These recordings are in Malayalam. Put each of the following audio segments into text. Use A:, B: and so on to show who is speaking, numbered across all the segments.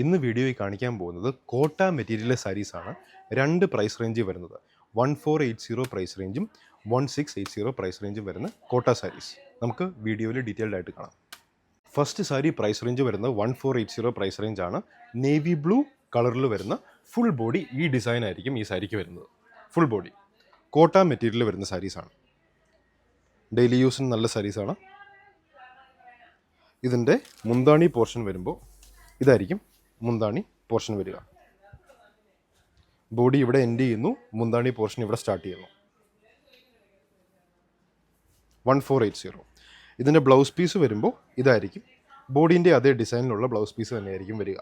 A: ഇന്ന് വീഡിയോയിൽ കാണിക്കാൻ പോകുന്നത് കോട്ട മെറ്റീരിയൽ സാരീസാണ്. രണ്ട് പ്രൈസ് റേഞ്ച് വരുന്നത് 1480 പ്രൈസ് റേഞ്ചും 1680 പ്രൈസ് റേഞ്ചും വരുന്ന കോട്ട സാരീസ് നമുക്ക് വീഡിയോയിൽ ഡീറ്റെയിൽഡ് ആയിട്ട് കാണാം. ഫസ്റ്റ് സാരി പ്രൈസ് റേഞ്ച് വരുന്നത് 1480 പ്രൈസ് റേഞ്ചാണ്. നേവി ബ്ലൂ കളറിൽ വരുന്ന ഫുൾ ബോഡി ഈ ഡിസൈൻ ആയിരിക്കും ഈ സാരിക്ക് വരുന്നത്. ഫുൾ ബോഡി കോട്ട മെറ്റീരിയൽ വരുന്ന സാരീസാണ്. ഡെയിലി യൂസിന് നല്ല സാരീസാണ്. ഇതിൻ്റെ മുന്താണി പോർഷൻ വരുമ്പോൾ ഇതായിരിക്കും മുന്താണി പോർഷൻ വരിക. ബോഡി ഇവിടെ എൻഡ് ചെയ്യുന്നു, മുന്താണി പോർഷൻ ഇവിടെ സ്റ്റാർട്ട് ചെയ്യുന്നു. 1480. ഇതിൻ്റെ ബ്ലൗസ് പീസ് വരുമ്പോൾ ഇതായിരിക്കും. ബോഡീൻ്റെ അതേ ഡിസൈനിലുള്ള ബ്ലൗസ് പീസ് തന്നെയായിരിക്കും വരിക.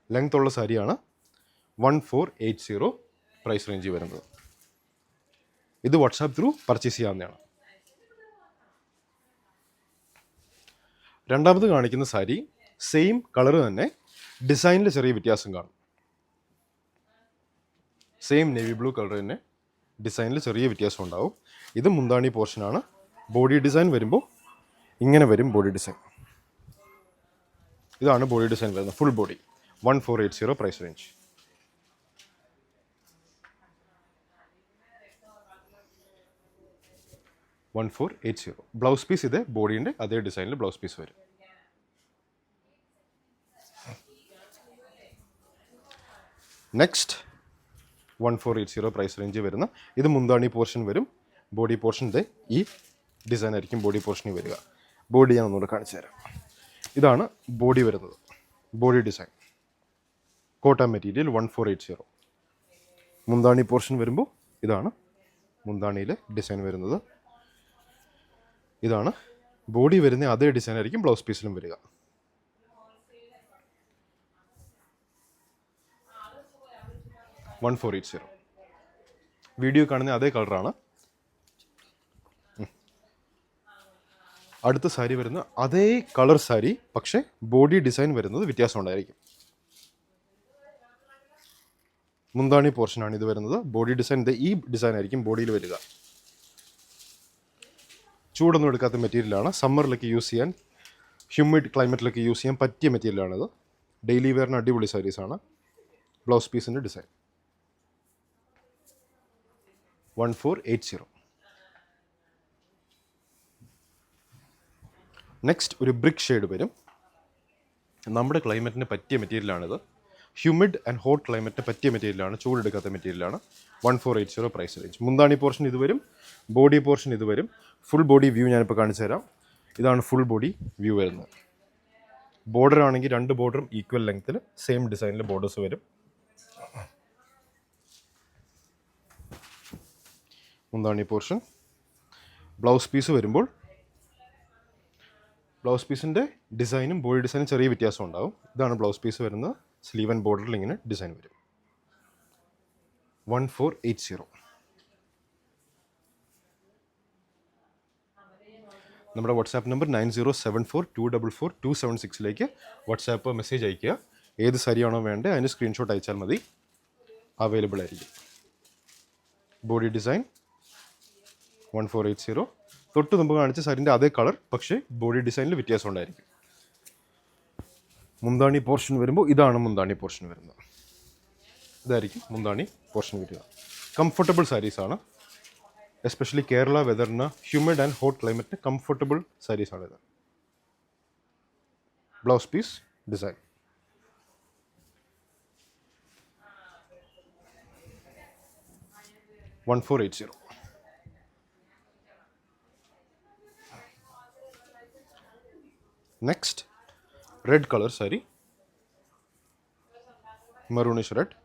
A: ലെങ്ത് ഉള്ള സാരിയാണ്. 1480 പ്രൈസ് റേഞ്ച് വരുന്നത്. ഇത് വാട്സാപ്പ് ത്രൂ പർച്ചേസ് ചെയ്യാവുന്നതാണ്. രണ്ടാമത് കാണിക്കുന്ന സാരി സെയിം കളർ തന്നെ, ഡിസൈനിൽ ചെറിയ വ്യത്യാസം കാണും. സെയിം നേവി ബ്ലൂ കളർ തന്നെ, ഡിസൈനിൽ ചെറിയ വ്യത്യാസം ഉണ്ടാവും. ഇത് മുന്താണി പോർഷനാണ്. ബോഡി ഡിസൈൻ വരുമ്പോൾ ഇങ്ങനെ വരും ബോഡി ഡിസൈൻ. ഇതാണ് ബോഡി ഡിസൈൻ വരുന്നത്. Full body 1480 price range. Blouse piece ഇത് ബോഡീൻ്റെ അതേ ഡിസൈനിൽ ബ്ലൗസ് പീസ് വരും. നെക്സ്റ്റ് 1480 പ്രൈസ് റേഞ്ച് വരുന്ന ഇത് മുന്താണി പോർഷൻ വരും. ബോഡി പോർഷൻ്റെ ഈ ഡിസൈൻ ആയിരിക്കും ബോഡി പോർഷനിൽ വരിക. ബോഡി ഞാൻ ഒന്നുകൂടെ കാണിച്ചു തരാം. ഇതാണ് ബോഡി വരുന്നത്. ബോഡി ഡിസൈൻ കോട്ട മെറ്റീരിയൽ 1480. മുന്താണി പോർഷൻ വരുമ്പോൾ ഇതാണ് മുന്താണിയിലെ ഡിസൈൻ വരുന്നത്. ഇതാണ് ബോഡി വരുന്ന അതേ ഡിസൈൻ ആയിരിക്കും ബ്ലൗസ് പീസിലും വരിക. വീഡിയോ കാണുന്ന അതേ കളറാണ്. അടുത്ത സാരി വരുന്ന അതേ കളർ സാരി, പക്ഷേ ബോഡി ഡിസൈൻ വരുന്നത് വ്യത്യാസം ഉണ്ടായിരിക്കും. മുന്താണി പോർഷനാണ് ഇത് വരുന്നത്. ബോഡി ഡിസൈൻ ഈ ഡിസൈൻ ആയിരിക്കും ബോഡിയിൽ വരിക. ചൂടൊന്നും എടുക്കാത്ത മെറ്റീരിയലാണ്. സമ്മറിലൊക്കെ യൂസ് ചെയ്യാൻ, ഹ്യൂമിഡ് ക്ലൈമറ്റിലൊക്കെ യൂസ് ചെയ്യാൻ പറ്റിയ മെറ്റീരിയലാണിത്. ഡെയിലി വെയറിന് അടിപൊളി സാരീസാണ്. ബ്ലൗസ് പീസിൻ്റെ ഡിസൈൻ 1480. നെക്സ്റ്റ് ഒരു ബ്രിക്ക് ഷെയ്ഡ് വരും. നമ്മുടെ ക്ലൈമറ്റിന് പറ്റിയ മെറ്റീരിയലാണിത്. ഹ്യൂമിഡ് ആൻഡ് ഹോട്ട് ക്ലൈമറ്റിന് പറ്റിയ മെറ്റീരിയലാണ്. ചൂടെടുക്കാത്ത മെറ്റീരിയലാണ്. 1480 പ്രൈസ് റേഞ്ച്. മുന്താണി പോർഷൻ ഇത് വരും, ബോഡി പോർഷൻ ഇത് വരും. ഫുൾ ബോഡി വ്യൂ ഞാനിപ്പോൾ കാണിച്ചു തരാം. ഇതാണ് ഫുൾ ബോഡി വ്യൂ വരുന്നത്. ബോർഡർ ആണെങ്കിൽ രണ്ട് ബോർഡറും ഈക്വൽ ലെങ്ത്തിൽ സെയിം ഡിസൈനിൽ ബോർഡേഴ്സ് വരും. മുന്താണി പോർഷൻ. ബ്ലൗസ് പീസ് വരുമ്പോൾ ബ്ലൗസ് പീസിൻ്റെ ഡിസൈനും ബോഡി ഡിസൈനും ചെറിയ വ്യത്യാസം ഉണ്ടാവും. ഇതാണ് ബ്ലൗസ് പീസ് വരുന്നത്. സ്ലീവ് ആൻഡ് ബോർഡറിൽ ഇങ്ങനെ ഡിസൈൻ വരും. 1480. നമ്മുടെ വാട്സാപ്പ് നമ്പർ 9074244276 വാട്സാപ്പ് മെസ്സേജ് അയയ്ക്കുക. ഏത് സാരിയാണോ വേണ്ടത് അതിന് സ്ക്രീൻഷോട്ട് അയച്ചാൽ മതി. അവൈലബിൾ ആയിരിക്കും. Body design 1480. തൊട്ട് മുമ്പ് കാണിച്ച സാരിൻ്റെ അതേ കളർ, പക്ഷേ ബോഡി ഡിസൈനിൽ വ്യത്യാസം ഉണ്ടായിരിക്കും. മുന്താണി പോർഷൻ വരുമ്പോൾ ഇതാണ് മുന്താണി പോർഷൻ വരുന്നത്. ഇതായിരിക്കും മുന്താണി പോർഷൻ വരിക. കംഫർട്ടബിൾ സാരീസാണ്. എസ്പെഷ്യലി കേരള വെതറിന്, ഹ്യൂമിഡ് ആൻഡ് ഹോട്ട് ക്ലൈമറ്റിന് കംഫർട്ടബിൾ സാരീസാണിത്. Blouse piece design 1480. Next red colour sari, maroonish red.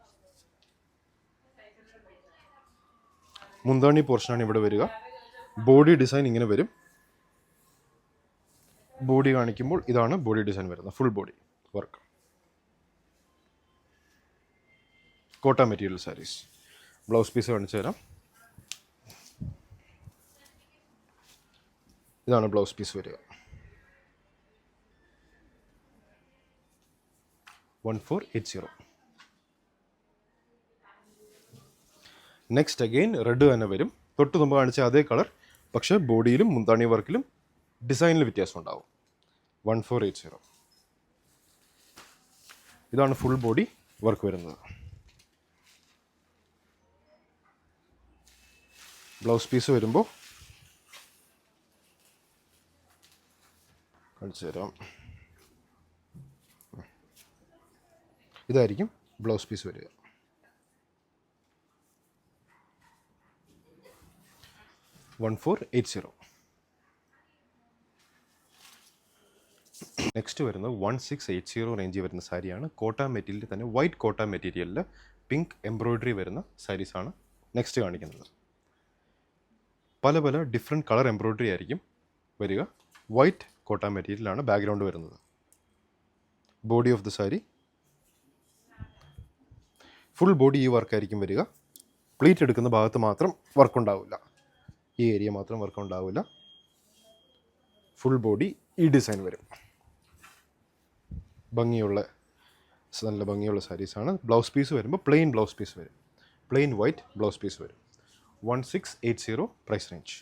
A: മുന്താണി പോർഷനാണ് ഇവിടെ വരിക. ബോഡി ഡിസൈൻ ഇങ്ങനെ വരും. ബോഡി കാണിക്കുമ്പോൾ ഇതാണ് ബോഡി ഡിസൈൻ വരുന്നത്. Full body work. കോട്ട മെറ്റീരിയൽ സാരീസ്. ബ്ലൗസ് പീസ് കാണിച്ചു തരാം. ഇതാണ് ബ്ലൗസ് പീസ് വരിക. 1480. നെക്സ്റ്റ് അഗെയിൻ റെഡ് തന്നെ വരും. തൊട്ട് മുമ്പ് കാണിച്ച അതേ കളർ, പക്ഷേ ബോഡിയിലും മുന്താണി വർക്കിലും ഡിസൈനിൽ വ്യത്യാസം ഉണ്ടാവും. 1480. ഇതാണ് ഫുൾ ബോഡി വർക്ക് വരുന്നത്. ബ്ലൗസ് പീസ് വരുമ്പോൾ കാണിച്ചു തരാം. ഇതായിരിക്കും ബ്ലൗസ് പീസ് വരിക. $1480. നെക്സ്റ്റ് വരുന്നത് 1680 റേഞ്ചിൽ വരുന്ന സാരിയാണ്. കോട്ട മെറ്റീരിയൽ തന്നെ, വൈറ്റ് കോട്ട മെറ്റീരിയലിൽ പിങ്ക് എംബ്രോയ്ഡറി വരുന്ന സാരീസാണ് നെക്സ്റ്റ് കാണിക്കുന്നത്. പല പല ഡിഫറെൻറ്റ് കളർ എംബ്രോയ്ഡറി ആയിരിക്കും വരിക. വൈറ്റ് കോട്ട മെറ്റീരിയലാണ് ബാക്ക്ഗ്രൗണ്ട് വരുന്നത്. Body of the sari full body ഈ വർക്കായിരിക്കും വരിക. പ്ലീറ്റ് എടുക്കുന്ന ഭാഗത്ത് മാത്രം വർക്ക് ഉണ്ടാവില്ല, ഈ ഏരിയ മാത്രം വർക്ക് ഉണ്ടാവില്ല. ഫുൾ ബോഡി ഈ ഡിസൈൻ വരും. നല്ല ഭംഗിയുള്ള സാരീസാണ്. ബ്ലൗസ് പീസ് വരുമ്പോൾ പ്ലെയിൻ ബ്ലൗസ് പീസ് വരും, പ്ലെയിൻ വൈറ്റ് ബ്ലൗസ് പീസ് വരും. 1680 പ്രൈസ് റേഞ്ച്.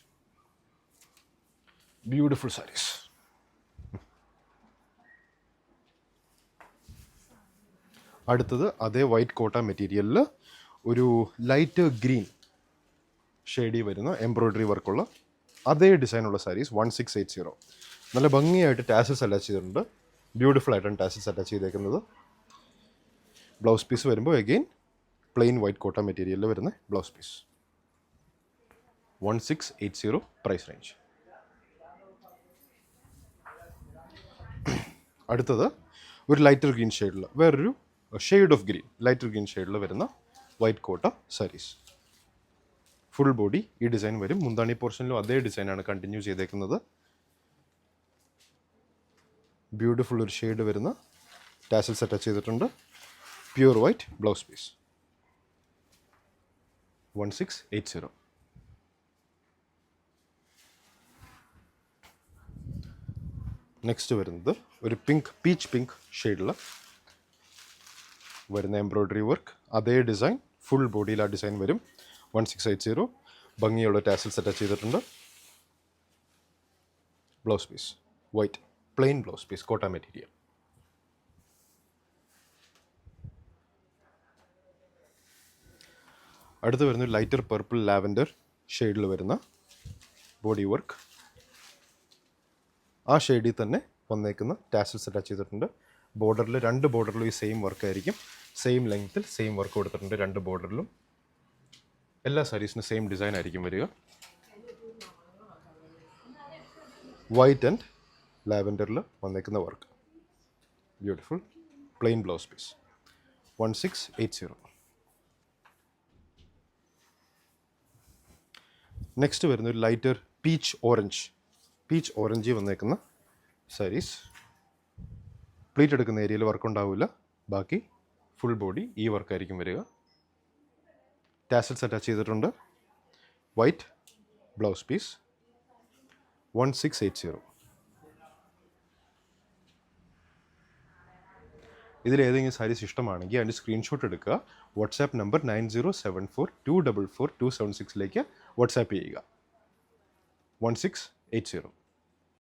A: ബ്യൂട്ടിഫുൾ സാരീസ്. അടുത്തത് അതേ വൈറ്റ് കോട്ട മെറ്റീരിയലിൽ ഒരു ലൈറ്റ് ഗ്രീൻ ഷെയ്ഡി വരുന്ന എംബ്രോയ്ഡറി വർക്കുള്ള അതേ ഡിസൈനുള്ള സാരീസ്. 1680. നല്ല ഭംഗിയായിട്ട് ടാസൽസ് അറ്റാച്ച് ചെയ്തിട്ടുണ്ട്. ബ്യൂട്ടിഫുൾ ആയിട്ടാണ് ടാസൽസ് അറ്റാച്ച് ചെയ്തേക്കുന്നത്. ബ്ലൗസ് പീസ് വരുമ്പോൾ അഗെയിൻ പ്ലെയിൻ വൈറ്റ് കോട്ട മെറ്റീരിയലിൽ വരുന്ന ബ്ലൗസ് പീസ്. 1680 price range. അടുത്തത് ഒരു ലൈറ്റർ ഗ്രീൻ ഷെയ്ഡിൽ, വേറൊരു shade of green, lighter green ഷെയ്ഡിൽ വരുന്ന വൈറ്റ് കോട്ട സാരീസ്. ഫുൾ ബോഡി ഈ ഡിസൈൻ വരും. മുന്താണി പോർഷനിലും അതേ ഡിസൈനാണ് കണ്ടിന്യൂ ചെയ്തേക്കുന്നത്. ബ്യൂട്ടിഫുൾ ഒരു ഷെയ്ഡ് വരുന്ന ടാസൽസ് അറ്റാച്ച് ചെയ്തിട്ടുണ്ട്. Pure white blouse piece. 1680. Next വരുന്നത് ഒരു പീച്ച് പിങ്ക് ഷെയ്ഡിൽ വരുന്ന എംബ്രോയ്ഡറി വർക്ക്, അതേ ഡിസൈൻ ഫുൾ ബോഡിയിൽ ആ ഡിസൈൻ വരും. 1680. ഭംഗിയുള്ള ടാസൽസ് അറ്റാച്ച് ചെയ്തിട്ടുണ്ട്. Blouse piece white plain blouse piece, Kota material. അടുത്ത് വരുന്ന ലൈറ്റർ പർപ്പിൾ ലാവൻഡർ ഷെയ്ഡിൽ വരുന്ന ബോഡി വർക്ക്. ആ ഷെയ്ഡിൽ തന്നെ വന്നേക്കുന്ന ടാസൽസ് അറ്റാച്ച് ചെയ്തിട്ടുണ്ട്. ബോർഡറിൽ രണ്ട് ബോർഡറിലും ഈ സെയിം വർക്കായിരിക്കും. സെയിം ലെങ്ത്തിൽ സെയിം വർക്ക് കൊടുത്തിട്ടുണ്ട് രണ്ട് ബോർഡറിലും. എല്ലാ സാരീസിനും സെയിം ഡിസൈൻ ആയിരിക്കും വരിക. വൈറ്റ് ആൻഡ് ലാവൻഡറിൽ വന്നേക്കുന്ന work. Beautiful plain blouse piece. 1680. Next വരുന്ന ഒരു ലൈറ്റർ പീച്ച് ഓറഞ്ച് വന്നേക്കുന്ന സാരീസ്. പ്ലീറ്റ് എടുക്കുന്ന ഏരിയയിൽ വർക്ക് ഉണ്ടാവില്ല, ബാക്കി ഫുൾ ബോഡി ഈ വർക്കായിരിക്കും വരിക. ടാസൽസ് അറ്റാച്ച് ചെയ്തിട്ടുണ്ട്. White blouse piece. 1680. ഇതിലേതെങ്കിലും സാരീസ് ഇഷ്ടമാണെങ്കിൽ അതിൻ്റെ സ്ക്രീൻഷോട്ട് എടുക്കുക. വാട്സാപ്പ് നമ്പർ 9074244276 വാട്സാപ്പ് ചെയ്യുക. 1680.